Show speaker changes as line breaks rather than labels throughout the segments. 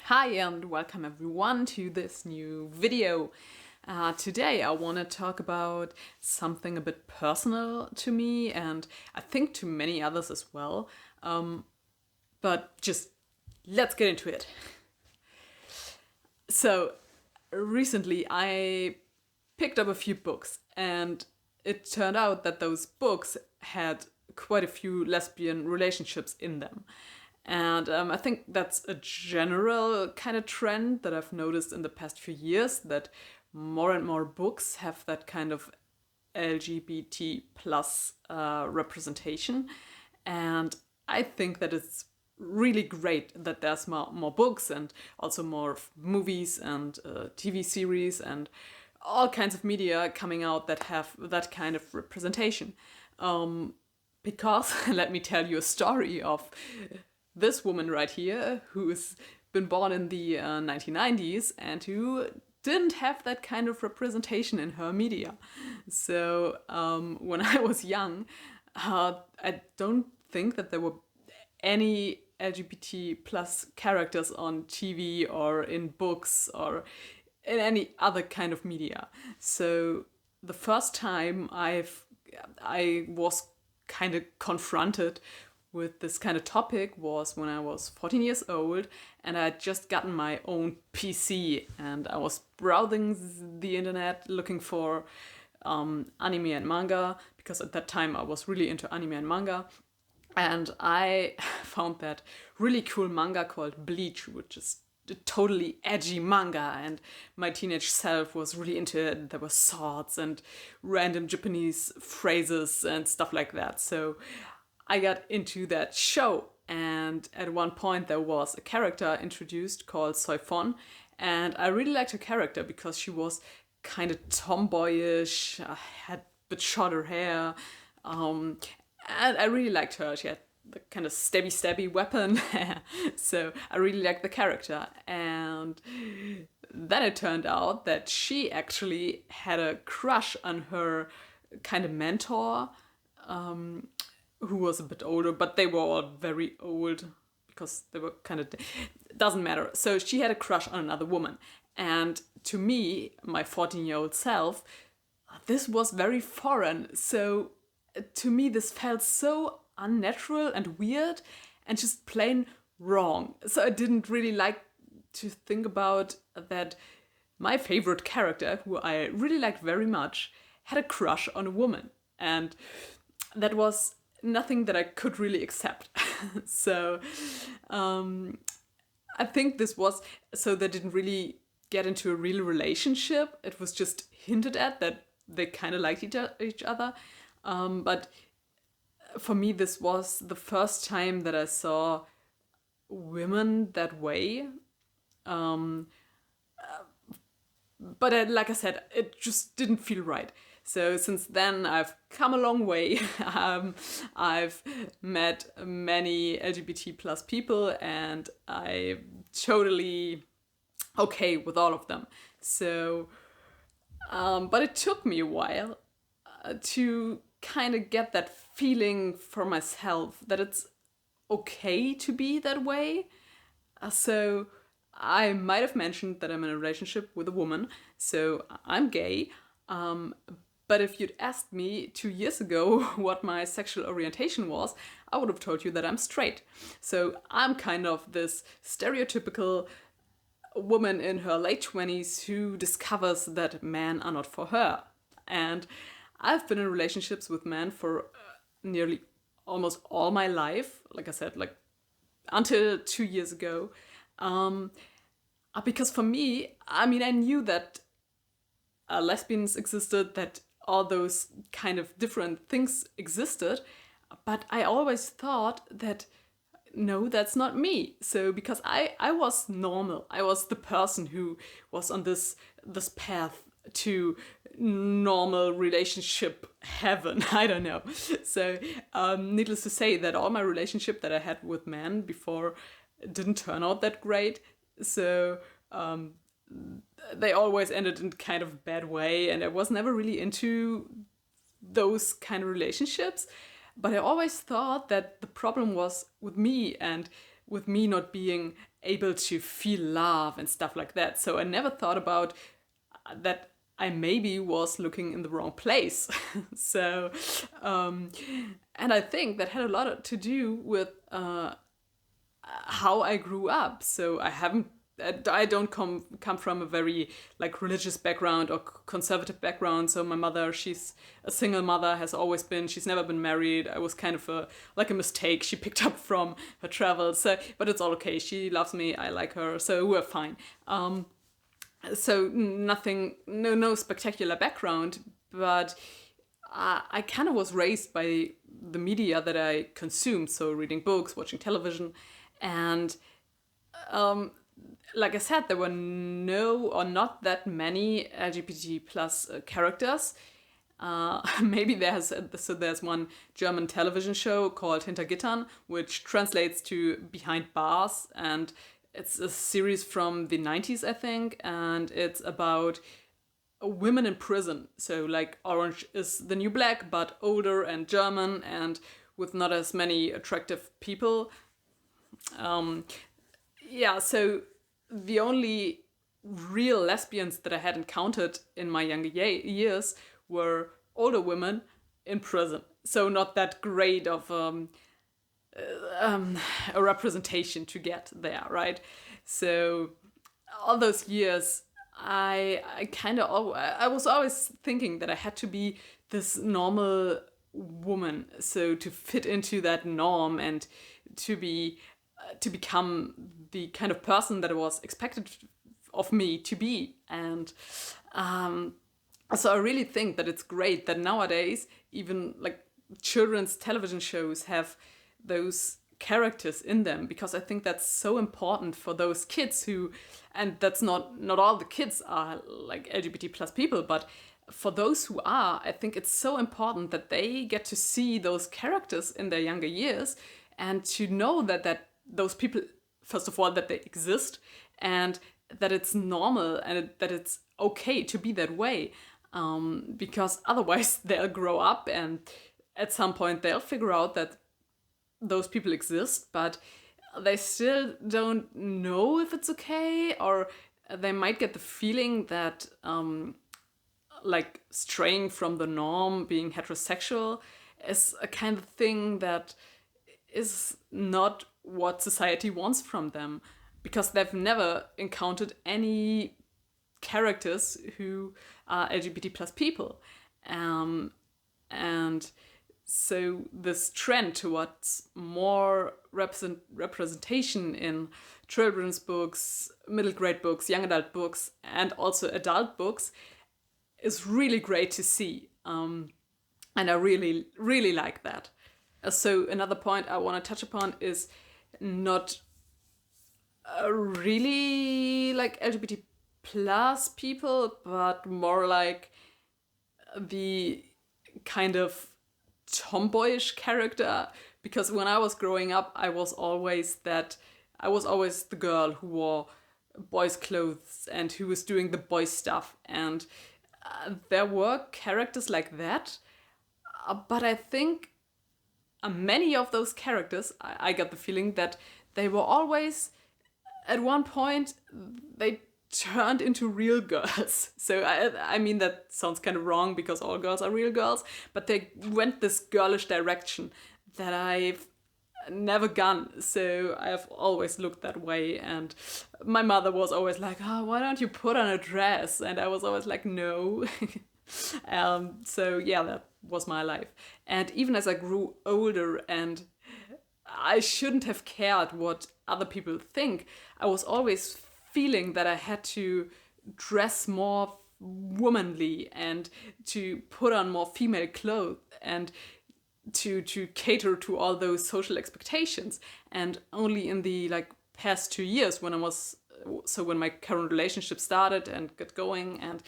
Hi and welcome everyone to this new video. Today I want to talk about something a bit personal to me and I think to many others as well. But just let's get into it. So recently I picked up a few books and it turned out that those books had quite a few lesbian relationships in them. And I think that's a general kind of trend that I've noticed in the past few years, that more and more books have that kind of LGBT plus representation. And I think that it's really great that there's more books and also more movies and TV series and all kinds of media coming out that have that kind of representation. Because let me tell you a story of this woman right here who's been born in the 1990s and who didn't have that kind of representation in her media. So when I was young, I don't think that there were any LGBT plus characters on TV or in books or in any other kind of media. So the first time I was kind of confronted with this kind of topic was when I was 14 years old and I had just gotten my own PC and I was browsing the internet looking for anime and manga, because at that time I was really into anime and manga. And I found that really cool manga called Bleach, which is a totally edgy manga, and my teenage self was really into it. There were swords and random Japanese phrases and stuff like that. So I got into that show, and at one point there was a character introduced called Soifon, and I really liked her character because she was kind of tomboyish, had a bit shorter hair, and I really liked her. She had the kind of stabby weapon, so I really liked the character. And then it turned out that she actually had a crush on her kind of mentor, who was a bit older, but they were all very old because they were kind of, doesn't matter. So she had a crush on another woman. And to me, my 14-year-old self, this was very foreign. So to me, this felt so unnatural and weird and just plain wrong. So I didn't really like to think about that my favorite character, who I really liked very much, had a crush on a woman. And that was nothing that I could really accept. So I think this was, so they didn't really get into a real relationship. It was just hinted at that they kind of liked each other. But for me, this was the first time that I saw women that way. But like I said, it just didn't feel right. So since then, I've come a long way. I've met many LGBT plus people, and I'm totally okay with all of them. So, but it took me a while to kind of get that feeling for myself that it's okay to be that way. So I might have mentioned that I'm in a relationship with a woman, so I'm gay. But if you'd asked me 2 years ago what my sexual orientation was, I would have told you that I'm straight. So I'm kind of this stereotypical woman in her late 20s who discovers that men are not for her. And I've been in relationships with men for nearly almost all my life. Like I said, like until 2 years ago. Because for me, I mean, I knew that lesbians existed, that all those kind of different things existed, but I always thought that no, that's not me. So because I was normal, I was the person who was on this path to normal relationship heaven. I don't know. So needless to say that all my relationship that I had with men before didn't turn out that great. So they always ended in kind of bad way, and I was never really into those kind of relationships. But I always thought that the problem was with me, and with me not being able to feel love and stuff like that. So I never thought about that I maybe was looking in the wrong place. So, and I think that had a lot to do with how I grew up. So I don't come from a very like religious background or conservative background. So my mother, she's a single mother, has always been. She's never been married. I was kind of like a mistake she picked up from her travels. So, but it's all okay. She loves me. I like her. So we're fine. So nothing, no spectacular background, but I kind of was raised by the media that I consumed. So reading books, watching television, and like I said, there were no or not that many LGBT plus characters. Maybe there's one German television show called Hinter Gittern, which translates to Behind Bars, and it's a series from the 90s, I think, and it's about women in prison. So like Orange is the New Black, but older and German and with not as many attractive people. Yeah, so the only real lesbians that I had encountered in my younger years were older women in prison. So not that great of a representation to get there, right? So all those years, I was always thinking that I had to be this normal woman, so to fit into that norm and to become the kind of person that was expected of me to be. And so I really think that it's great that nowadays even like children's television shows have those characters in them, because I think that's so important for those kids who, and that's not all the kids are like LGBT plus people, but for those who are, I think it's so important that they get to see those characters in their younger years and to know that those people, first of all, that they exist and that it's normal and that it's okay to be that way, because otherwise they'll grow up and at some point they'll figure out that those people exist, but they still don't know if it's okay, or they might get the feeling that like straying from the norm, being heterosexual, is a kind of thing that is not what society wants from them, because they've never encountered any characters who are LGBT plus people. And so this trend towards more representation in children's books, middle grade books, young adult books, and also adult books is really great to see. And I really, really like that. So another point I want to touch upon is not really like LGBT plus people, but more like the kind of tomboyish character, because when I was growing up I was always the girl who wore boys' clothes and who was doing the boy stuff, and there were characters like that, but I think many of those characters, I got the feeling that they were always at one point they turned into real girls. So I mean that sounds kind of wrong because all girls are real girls, but they went this girlish direction that I've never gone. So I've always looked that way, and my mother was always like, "Oh, why don't you put on a dress?" And I was always like, "No." So yeah, that was my life. And even as I grew older, and I shouldn't have cared what other people think, I was always feeling that I had to dress more womanly and to put on more female clothes and to cater to all those social expectations. And only in the like past 2 years when my current relationship started and got going, and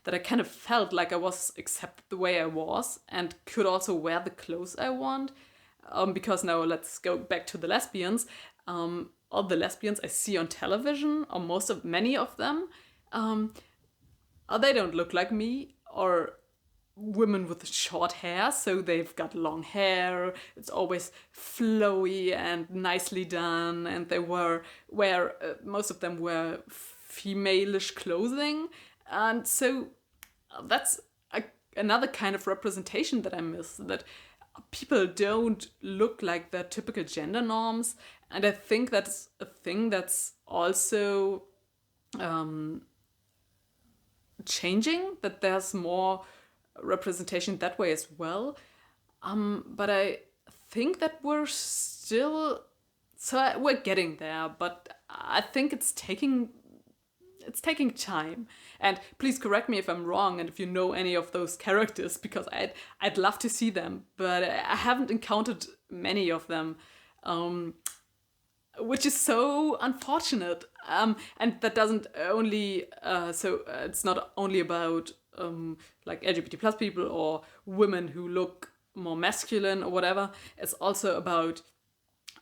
that I kind of felt like I was accepted the way I was and could also wear the clothes I want. Because now let's go back to the lesbians. All the lesbians I see on television, or many of them, they don't look like me, or women with short hair, so they've got long hair. It's always flowy and nicely done, and they wear most of them wear female-ish clothing, and so that's another kind of representation that I miss. That people don't look like their typical gender norms, and I think that's a thing that's also changing. That there's more representation that way as well. But I think that we're still we're getting there, but I think it's taking time. And please correct me if I'm wrong, and if you know any of those characters, because I'd love to see them, but I haven't encountered many of them, which is so unfortunate. And that doesn't only it's not only about like LGBT plus people or women who look more masculine or whatever. It's also about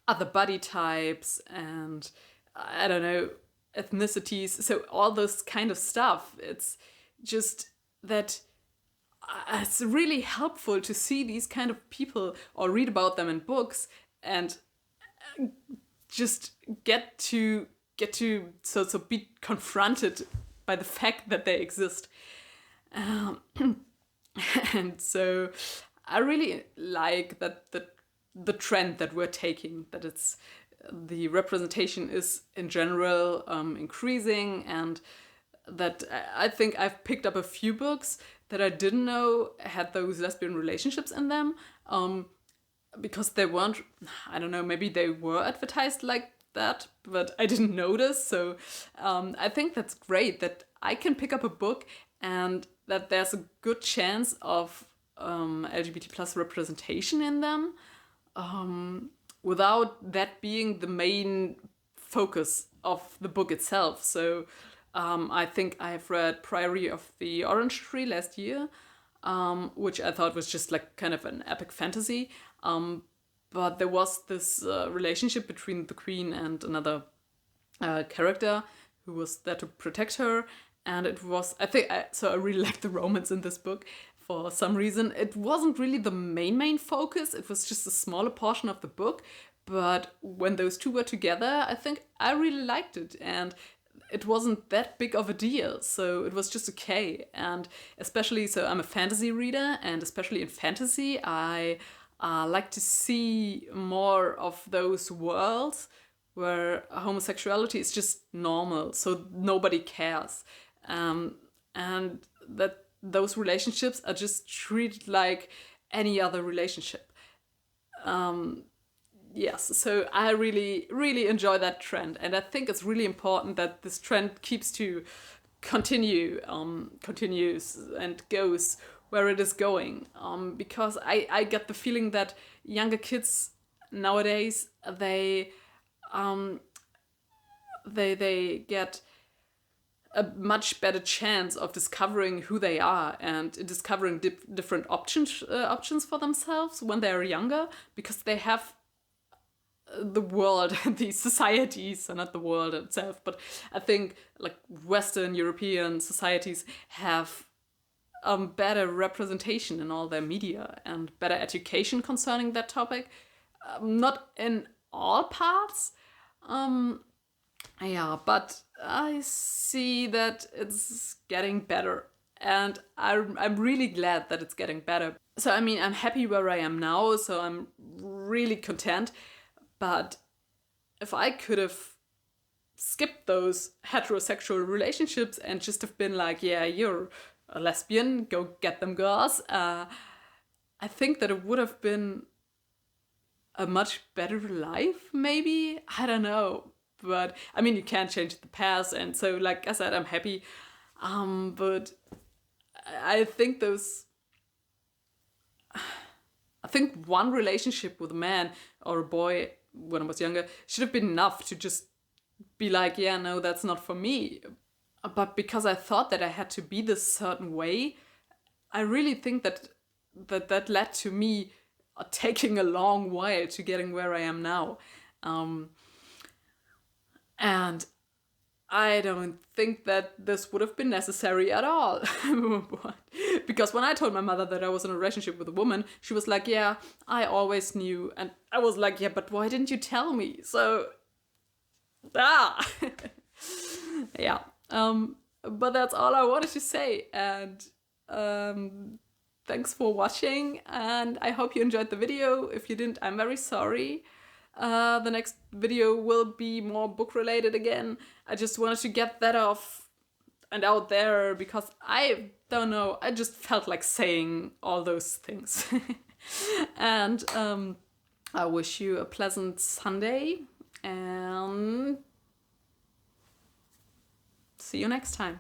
other body types and I don't know, ethnicities. So all this kind of stuff. It's just that it's really helpful to see these kind of people or read about them in books and just get to so be confronted by the fact that they exist. And so I really like that the trend that we're taking, that it's the representation is in general increasing, and that I think I've picked up a few books that I didn't know had those lesbian relationships in them, because they weren't, I don't know, maybe they were advertised like that, but I didn't notice. So I think that's great that I can pick up a book and that there's a good chance of LGBT plus representation in them, without that being the main focus of the book itself. So I think I've read Priory of the Orange Tree last year, which I thought was just like kind of an epic fantasy. But there was this relationship between the queen and another character who was there to protect her. And it was, so I really liked the romance in this book. For some reason, it wasn't really the main focus. It was just a smaller portion of the book. But when those two were together, I think I really liked it. And it wasn't that big of a deal. So it was just okay. And especially, so I'm a fantasy reader. And especially in fantasy, I like to see more of those worlds where homosexuality is just normal. So nobody cares. And that those relationships are just treated like any other relationship. Yes, so I really, really enjoy that trend. And I think it's really important that this trend keeps to continues and goes where it is going. Because I get the feeling that younger kids nowadays, they get a much better chance of discovering who they are and discovering different options for themselves when they're younger, because they have the world, the societies, and not the world itself, but I think like Western European societies have better representation in all their media and better education concerning that topic. Not in all parts, yeah, but I see that it's getting better, and I'm really glad that it's getting better. So I mean, I'm happy where I am now, so I'm really content. But if I could have skipped those heterosexual relationships and just have been like, yeah, you're a lesbian, go get them girls, I think that it would have been a much better life, maybe? I don't know. But I mean, you can't change the past, and so like I said, I'm happy. But I think one relationship with a man or a boy when I was younger should have been enough to just be like, yeah, no, that's not for me. But because I thought that I had to be this certain way, I really think that led to me taking a long while to getting where I am now. And I don't think that this would have been necessary at all. Because when I told my mother that I was in a relationship with a woman, she was like, yeah, I always knew. And I was like, yeah, but why didn't you tell me? So, yeah. But that's all I wanted to say. And thanks for watching. And I hope you enjoyed the video. If you didn't, I'm very sorry. The next video will be more book related again. I just wanted to get that off and out there because I don't know, I just felt like saying all those things. And I wish you a pleasant Sunday and see you next time.